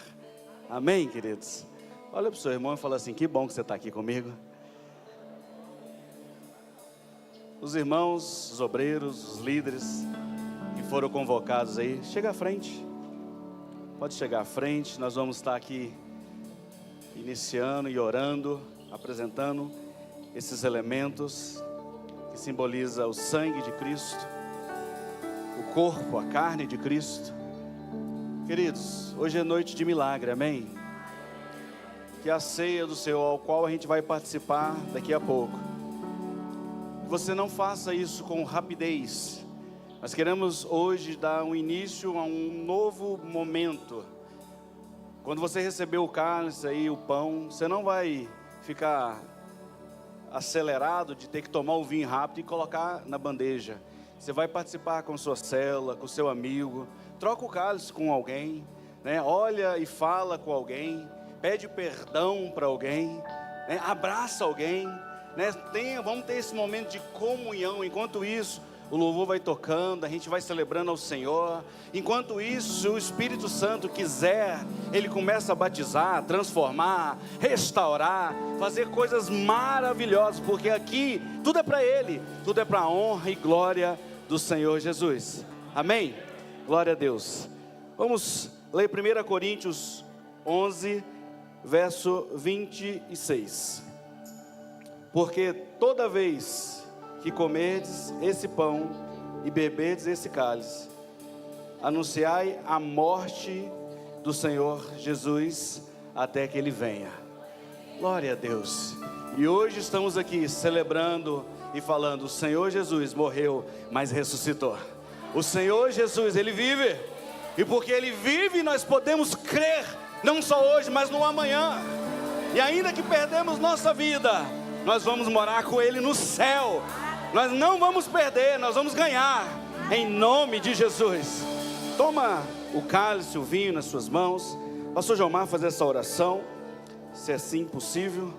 Amém, queridos? Olha para o seu irmão e fala assim: que bom que você está aqui comigo. Os irmãos, os obreiros, os líderes que foram convocados aí, chega à frente. Pode chegar à frente, nós vamos estar aqui iniciando e orando, apresentando esses elementos que simboliza o sangue de Cristo, o corpo, a carne de Cristo. Queridos, hoje é noite de milagre, amém? Que a ceia do Senhor, ao qual a gente vai participar daqui a pouco, você não faça isso com rapidez. Nós queremos hoje dar um início a um novo momento. Quando você receber o cálice aí, o pão, você não vai ficar acelerado de ter que tomar o vinho rápido e colocar na bandeja. Você vai participar com sua célula, com seu amigo, troca o cálice com alguém, né? Olha e fala com alguém, pede perdão para alguém, né? Abraça alguém, né? Vamos ter esse momento de comunhão. Enquanto isso, o louvor vai tocando, a gente vai celebrando ao Senhor. Enquanto isso, se o Espírito Santo quiser, Ele começa a batizar, transformar, restaurar, fazer coisas maravilhosas, porque aqui tudo é para Ele, tudo é para a honra e glória do Senhor Jesus. Amém? Glória a Deus. Vamos ler 1 Coríntios 11, verso 26. Porque toda vez que comerdes esse pão e beberdes esse cálice, anunciai a morte do Senhor Jesus até que Ele venha. Glória a Deus. E hoje estamos aqui celebrando e falando: o Senhor Jesus morreu, mas ressuscitou. O Senhor Jesus, Ele vive. E porque Ele vive, nós podemos crer, não só hoje, mas no amanhã. E ainda que perdemos nossa vida, nós vamos morar com Ele no céu. Nós não vamos perder, nós vamos ganhar, em nome de Jesus. Toma o cálice, o vinho nas suas mãos. Pastor Gilmar, fazer essa oração, se assim possível.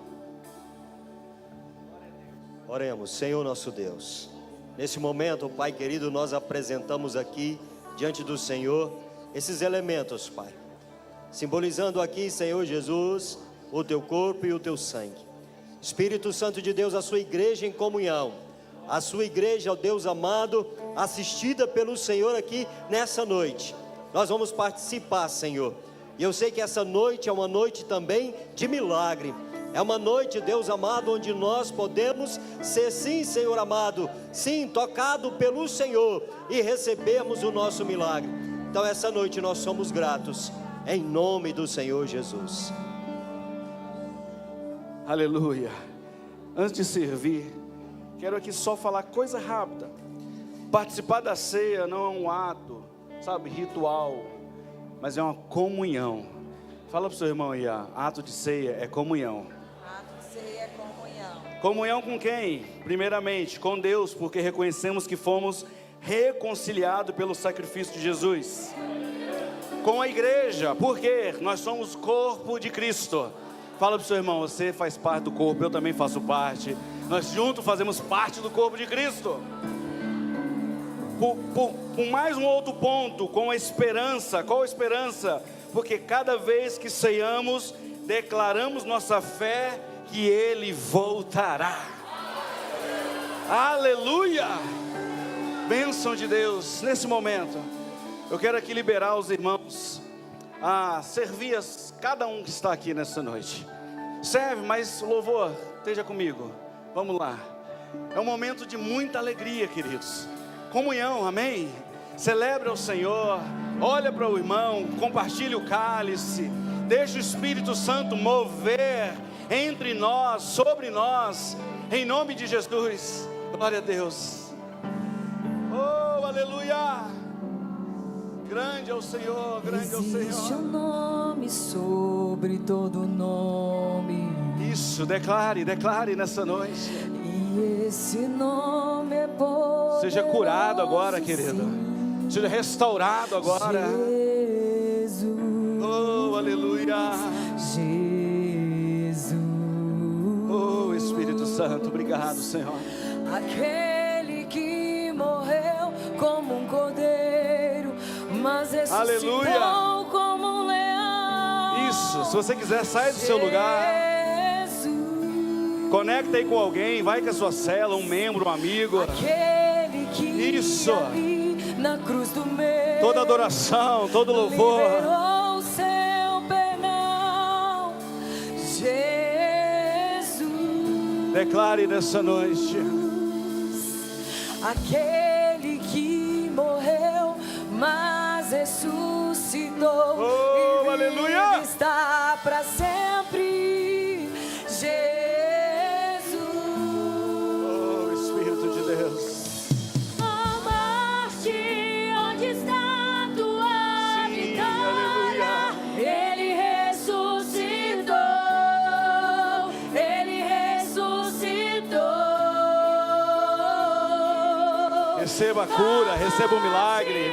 Oremos. Senhor nosso Deus, nesse momento, Pai querido, nós apresentamos aqui diante do Senhor esses elementos, Pai, simbolizando aqui, Senhor Jesus, o teu corpo e o teu sangue. Espírito Santo de Deus, a sua igreja em comunhão, a sua igreja, ó Deus amado, assistida pelo Senhor aqui nessa noite. Nós vamos participar, Senhor. E eu sei que essa noite é uma noite também de milagre. É uma noite, Deus amado, onde nós podemos ser, sim, Senhor amado, sim, tocado pelo Senhor e recebermos o nosso milagre. Então essa noite nós somos gratos, em nome do Senhor Jesus. Aleluia. Antes de servir, quero aqui só falar coisa rápida. Participar da ceia não é um ato, sabe, ritual, mas é uma comunhão. Fala para o seu irmão aí, ato de ceia é comunhão. Ceia é comunhão. Comunhão com quem? Primeiramente, com Deus, porque reconhecemos que fomos reconciliados pelo sacrifício de Jesus. Com a igreja, porque nós somos corpo de Cristo. Fala para o seu irmão, você faz parte do corpo, eu também faço parte. Nós juntos fazemos parte do corpo de Cristo. Por mais um outro ponto, com a esperança. Qual a esperança? Porque cada vez que ceiamos, declaramos nossa fé que Ele voltará. Aleluia! Bênção de Deus. Nesse momento, eu quero aqui liberar os irmãos a servir cada um que está aqui nessa noite. Serve, mas louvor, esteja comigo. Vamos lá. É um momento de muita alegria, queridos. Comunhão, amém? Celebre ao Senhor. Olha para o irmão, compartilhe o cálice. Deixa o Espírito Santo mover entre nós, sobre nós, em nome de Jesus. Glória a Deus. Oh, aleluia. Grande é o Senhor, grande é o Senhor. Existe um nome sobre todo nome. Isso, declare nessa noite. E esse nome é poderoso. Seja curado agora, querido. Seja restaurado agora. Jesus. Oh, aleluia. Jesus. Oh, Espírito Santo, obrigado, Senhor. Aquele que morreu como um cordeiro, mas ressuscitou como um leão. Isso, se você quiser, sai do seu lugar. Conecta aí com alguém, vai com a sua cela, um membro, um amigo. Aquele que isso, ali na cruz do meio, toda adoração, todo louvor, liberou seu perdão. Jesus, declare nessa noite. Aquele que morreu, mas ressuscitou. Oh, e aleluia! Está para sempre. Jesus. Oh, Espírito de Deus. Oh, morte, onde está tua vitória? Ele ressuscitou. Ele ressuscitou. Receba a cura, receba o milagre,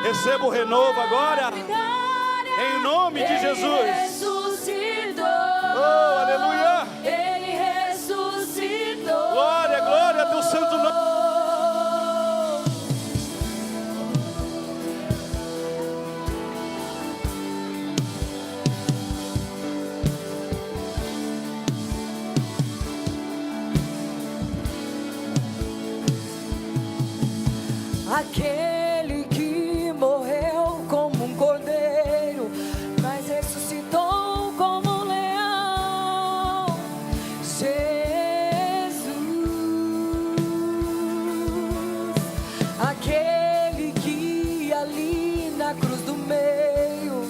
receba o renovo agora, em nome de Jesus. Oh, aleluia! Ele ressuscitou. Glória, glória ao teu santo nome. Aquele que morreu como um cordeiro, mas ressuscitou como um leão. Jesus. Aquele que ali na cruz do meio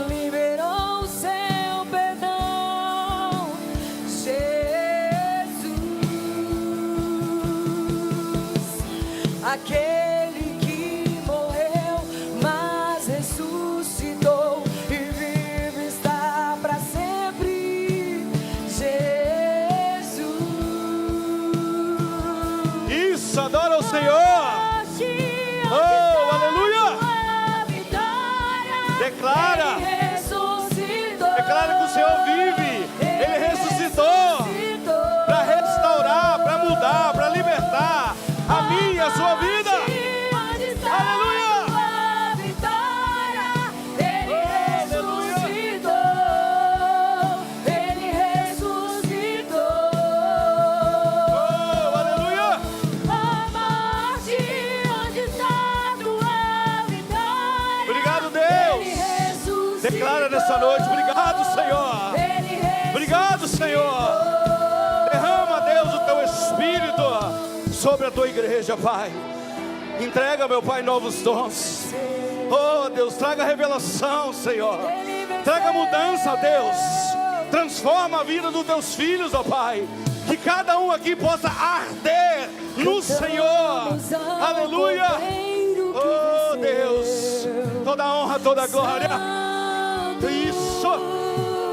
liberou o seu perdão. Jesus. Aquele que morreu, mas ressuscitou e vive está para sempre. Jesus. Isso, adora o Senhor. Oh, aleluia. Declara. Declara que o Senhor vive. Ele ressuscitou para restaurar, para mudar, para libertar a minha e a sua vida. Aleluia. Declara nessa noite: obrigado, Senhor. Obrigado, Senhor. Derrama, Deus, o teu Espírito sobre a tua igreja, Pai. Entrega, meu Pai, novos dons. Oh, Deus, traga revelação, Senhor. Traga mudança, Deus. Transforma a vida dos teus filhos, ó Pai. Que cada um aqui possa arder no Senhor. Aleluia. Oh, Deus, toda honra, toda glória. Isso.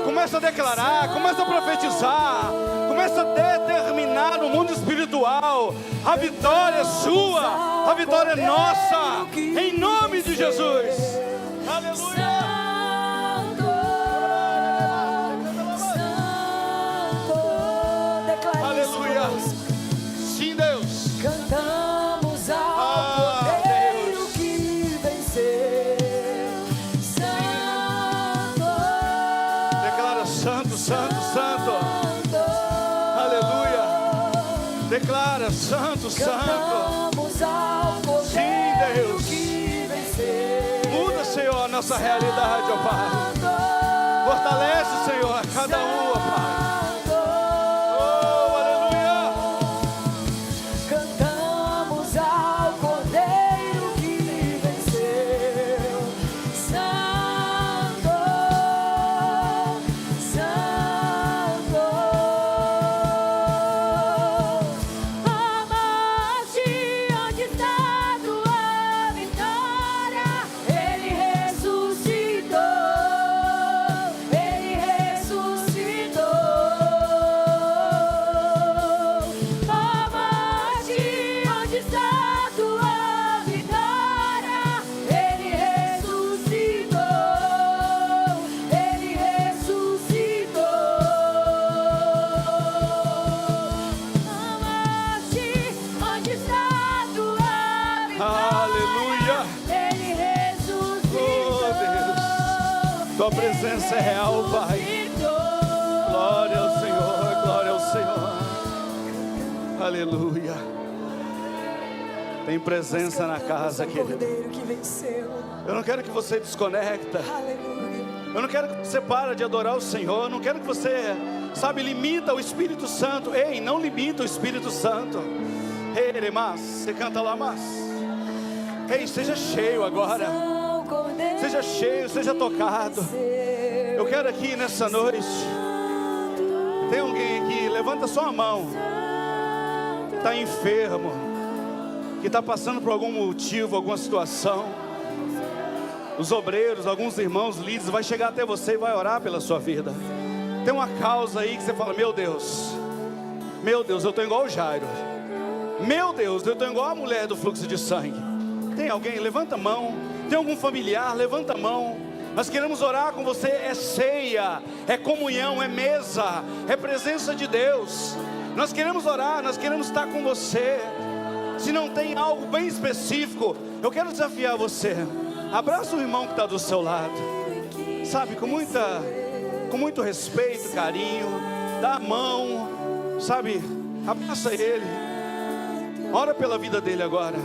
Começa a declarar, começa a profetizar, começa a determinar no mundo espiritual. A vitória é sua, a vitória é nossa, em nome de Jesus. Aleluia. Aleluia. Sim, Deus. Cantamos ao Cordeiro que venceu. Santo. Declara: santo, santo, santo. Aleluia. Declara: santo, santo. Cantamos ao Cordeiro. Sim, Deus. Que venceu. Muda, Senhor, a nossa realidade, ó Pai. Fortalece, Senhor, a cada um, ó Pai. Cantamos ao Cordeiro que venceu. Santo, Santo. Amaste, onde está tua vitória? Ele ressuscitou. Ele ressuscitou. Amaste, onde está tua vitória? Ele ressuscitou. Ele ressuscitou. Amaste, onde está tua vitória? Aleluia. Ele ressuscitou. Oh, Deus, tua presença é real, Pai. Glória ao Senhor, glória ao Senhor. Aleluia. Tem presença na casa, querido. Cordeiro que venceu. Eu não quero que você desconecta. Aleluia. Eu não quero que você pare de adorar o Senhor. Eu não quero que você, limita o Espírito Santo. Ei, não limita o Espírito Santo. Ei, mas você canta lá, mas. Ei, seja cheio agora. Seja cheio, seja tocado. Eu quero aqui nessa noite. Tem alguém aqui, levanta sua mão. Está enfermo, que está passando por algum motivo, alguma situação. Os obreiros, alguns irmãos líderes, vai chegar até você e vai orar pela sua vida. Tem uma causa aí que você fala: meu Deus, eu estou igual o Jairo. Meu Deus, eu estou igual a mulher do fluxo de sangue. Tem alguém? Levanta a mão. Tem algum familiar? Levanta a mão. Nós queremos orar com você. É ceia, é comunhão, é mesa, é presença de Deus. Nós queremos orar, nós queremos estar com você. Se não tem algo bem específico, eu quero desafiar você. Abraça o irmão que está do seu lado, sabe, com muito respeito, carinho. Dá a mão, sabe, abraça ele. Ora pela vida dele agora.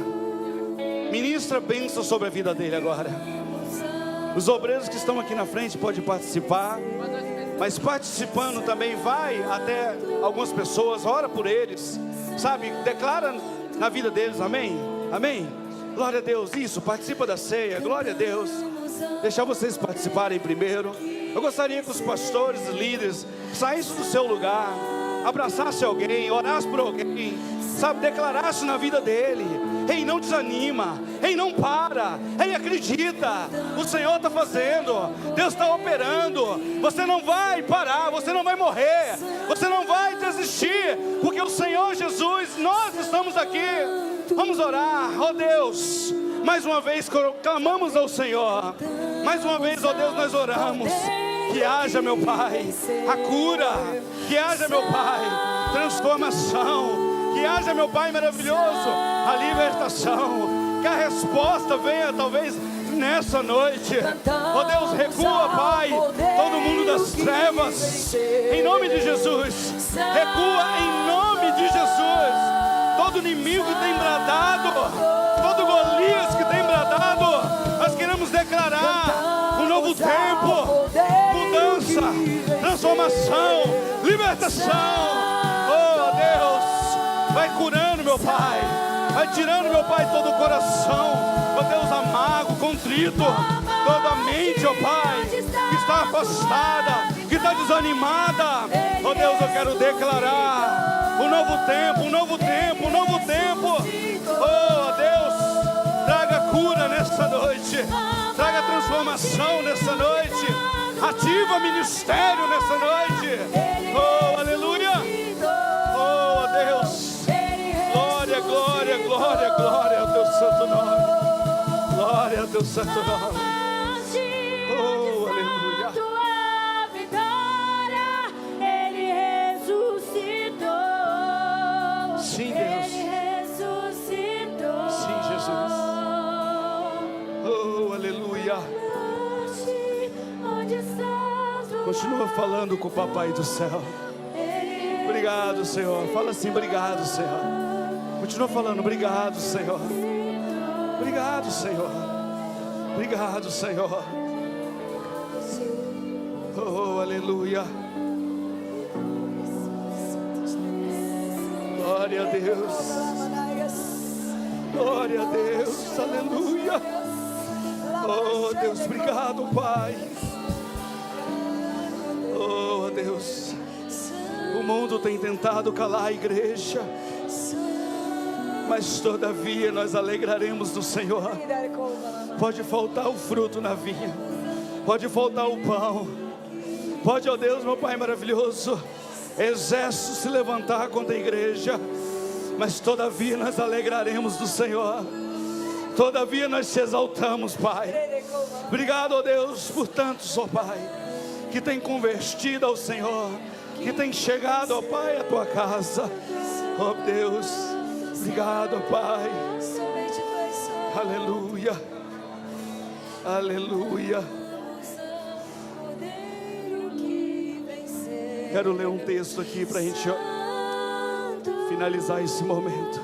Ministra bênção sobre a vida dele agora. Os obreiros que estão aqui na frente podem participar, mas participando também, vai até algumas pessoas, ora por eles, sabe, declara na vida deles, amém? Amém? Glória a Deus. Isso, participa da ceia, glória a Deus. Deixar vocês participarem primeiro. Eu gostaria que os pastores e líderes saíssem do seu lugar, abraçassem alguém, orassem por alguém, sabe, declarassem na vida dele. Ei, não desanima, ei, não para, ei, acredita, o Senhor está fazendo, Deus está operando, você não vai parar, você não vai morrer, você não vai desistir, porque o Senhor Jesus, nós estamos aqui. Vamos orar, ó Deus, mais uma vez clamamos ao Senhor, mais uma vez, ó Deus, nós oramos, que haja, meu Pai, a cura, que haja, meu Pai, transformação, que haja, meu Pai maravilhoso, a libertação, que a resposta venha talvez nessa noite. Ó Deus, recua, Pai, todo mundo das trevas, em nome de Jesus, recua em nome de Jesus, todo inimigo que tem bradado, todo Golias que tem bradado, nós queremos declarar um novo tempo, transformação, libertação. Oh Deus, vai curando, meu Pai, vai tirando, meu Pai, todo o coração, ó Deus, amargo, contrito, toda a mente, ó Pai, que está afastada, que está desanimada. Ó Deus, eu quero declarar um novo tempo, um novo tempo, um novo tempo. Oh Deus, traga cura nessa noite, traga transformação nessa noite, ativa ministério nessa noite. Oh, aleluia. Oh, Deus, glória, glória, glória, glória ao teu santo nome, glória ao teu santo nome. Oh, aleluia. Sim, Deus. Sim, Jesus. Oh, aleluia. Continua falando com o Papai do céu. Obrigado, Senhor. Fala assim, obrigado, Senhor. Continua falando, obrigado, Senhor. Obrigado, Senhor. Obrigado, Senhor. Oh, aleluia. Glória a Deus. Glória a Deus. Aleluia. Oh, Deus, obrigado, Pai. Oh, Deus. O mundo tem tentado calar a igreja, mas todavia nós alegraremos no Senhor. Pode faltar o fruto na vinha, pode faltar o pão, pode, ó Deus, meu Pai maravilhoso, exército se levantar contra a igreja, mas todavia nós alegraremos do Senhor. Todavia nós te exaltamos, Pai. Obrigado, ó Deus, por tantos, ó Pai, que tem convertido ao Senhor, que tem chegado, ó Pai, à tua casa. Ó Deus, obrigado, ó Pai. Aleluia. Aleluia. Quero ler um texto aqui para a gente finalizar esse momento.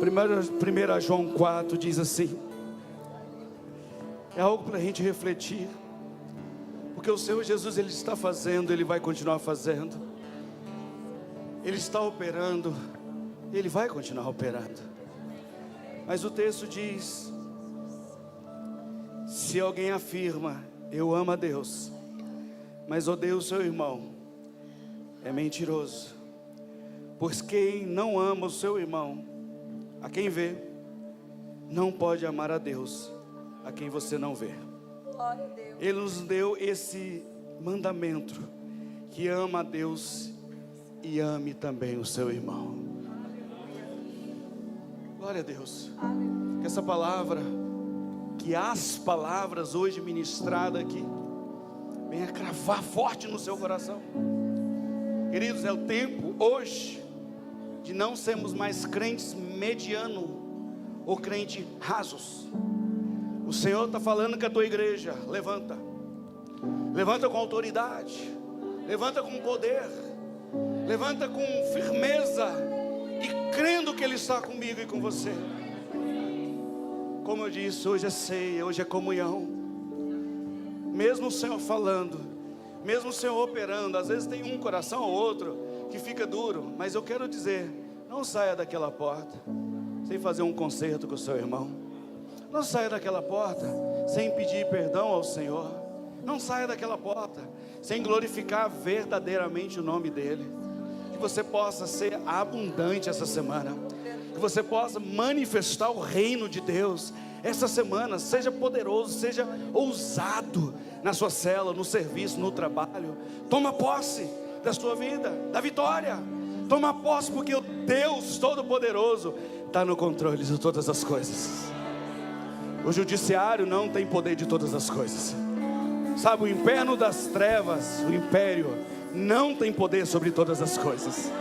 1 João 4 diz assim. É algo para a gente refletir, porque o Senhor Jesus, Ele está fazendo, Ele vai continuar fazendo, Ele está operando, Ele vai continuar operando. Mas o texto diz: se alguém afirma, eu amo a Deus, mas odeio o seu irmão, é mentiroso. Pois quem não ama o seu irmão, a quem vê, não pode amar a Deus, a quem você não vê. Ele nos deu esse mandamento, que ama a Deus e ame também o seu irmão. Glória a Deus. Que essa palavra, que as palavras hoje ministradas aqui, venha cravar forte no seu coração. Queridos, é o tempo hoje de não sermos mais crentes medianos ou crentes rasos. O Senhor está falando com a tua igreja: levanta, levanta com autoridade, levanta com poder, levanta com firmeza e crendo que Ele está comigo e com você. Como eu disse, hoje é ceia, hoje é comunhão. Mesmo o Senhor falando, mesmo o Senhor operando, às vezes tem um coração ou outro que fica duro, mas eu quero dizer, não saia daquela porta sem fazer um concerto com o seu irmão. Não saia daquela porta sem pedir perdão ao Senhor. Não saia daquela porta sem glorificar verdadeiramente o nome dEle. Que você possa ser abundante essa semana, que você possa manifestar o reino de Deus essa semana. Seja poderoso, seja ousado na sua célula, no serviço, no trabalho. Toma posse da sua vida, da vitória. Toma posse, porque o Deus Todo-Poderoso está no controle de todas as coisas. O judiciário não tem poder de todas as coisas. Sabe, o inferno das trevas, o império, não tem poder sobre todas as coisas.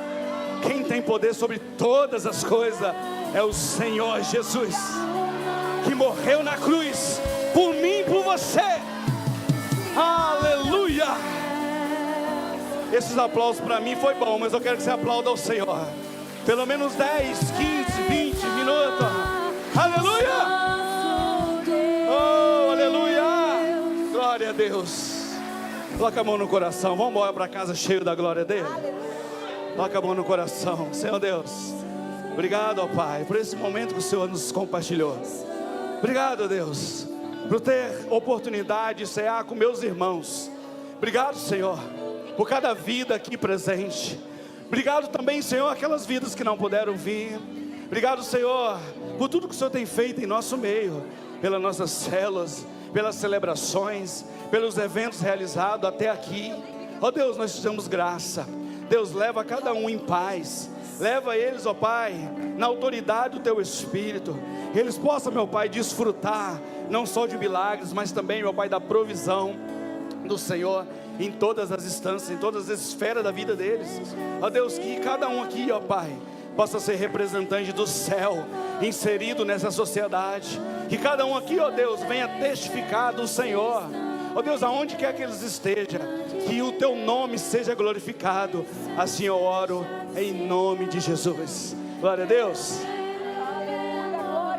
Quem tem poder sobre todas as coisas é o Senhor Jesus, que morreu na cruz por mim e por você. Aleluia. Esses aplausos para mim foi bom, mas eu quero que você aplaude ao Senhor pelo menos 10, 15, 20 minutos. Aleluia. Oh, aleluia. Glória a Deus. Coloca a mão no coração. Vamos embora para casa cheio da glória dele. Coloca a mão no coração. Senhor Deus, obrigado, ó Pai, por esse momento que o Senhor nos compartilhou. Obrigado, Deus, por ter oportunidade de cear com meus irmãos. Obrigado, Senhor, por cada vida aqui presente. Obrigado também, Senhor, aquelas vidas que não puderam vir. Obrigado, Senhor, por tudo que o Senhor tem feito em nosso meio, pelas nossas células, pelas celebrações, pelos eventos realizados até aqui. Ó Deus, nós te damos graça. Deus, leva cada um em paz. Leva eles, ó Pai, na autoridade do Teu Espírito. Eles possam, meu Pai, desfrutar não só de milagres, mas também, meu Pai, da provisão do Senhor em todas as instâncias, em todas as esferas da vida deles. Ó Deus, que cada um aqui, ó Pai, possa ser representante do céu, inserido nessa sociedade. Que cada um aqui, ó Deus, venha testificar do Senhor. Ó Deus, aonde quer que eles estejam, que o Teu nome seja glorificado. Assim eu oro em nome de Jesus. Glória a Deus.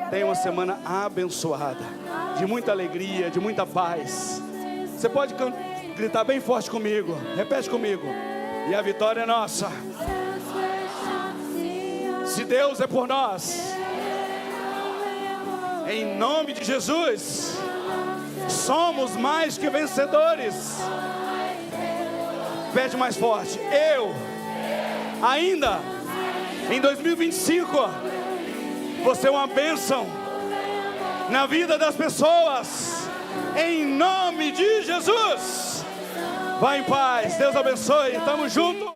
Tenha uma semana abençoada, de muita alegria, de muita paz. Você pode gritar bem forte comigo. Repete comigo. E a vitória é nossa. Se Deus é por nós, em nome de Jesus, somos mais que vencedores. Pede mais forte. Eu ainda em 2025 vou ser uma bênção na vida das pessoas, em nome de Jesus. Vá em paz, Deus abençoe, tamo junto.